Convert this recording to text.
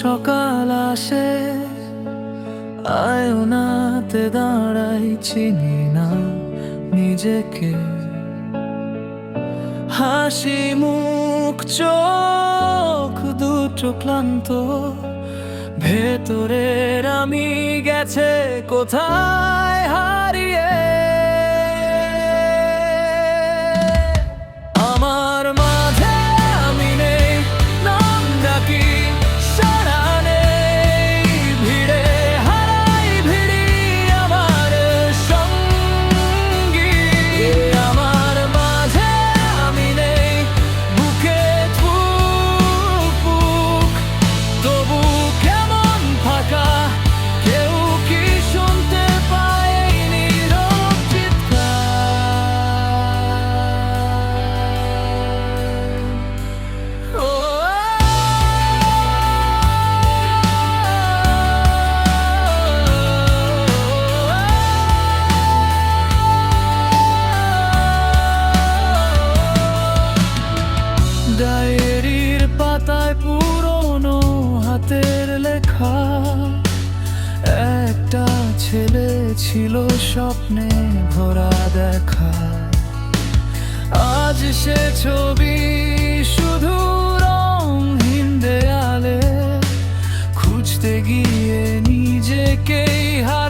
সকাল আসে, আয়নাতে দাঁড়াই, চিনি না নিজেকে। হাসি মুখ, চোখ দুটো ক্লান্ত, ভেতরের আমি গেছে কোথায় হারিয়ে। আমার মাঝে আমি নেই, নাম ডাকি সাড়া নেই, ভিড়ে হারাই ভিড়ি আমার সঙ্গী। আমার মাঝে আমি নেই, বুকে ফুক ফুক, তবু কেমন ফাঁকা, কেউ কি শুনতে পায় এই নীরব চিৎকার। ও ডায়েরির পাতায় পুরনো হাতের লেখা, একটা ছেলে ছিল স্বপ্নে ভরা দেখা। আজ সে ছবি শুধু রঙহীন দেয়ালে, খুঁজতে গিয়ে নিজেকেই হারাই।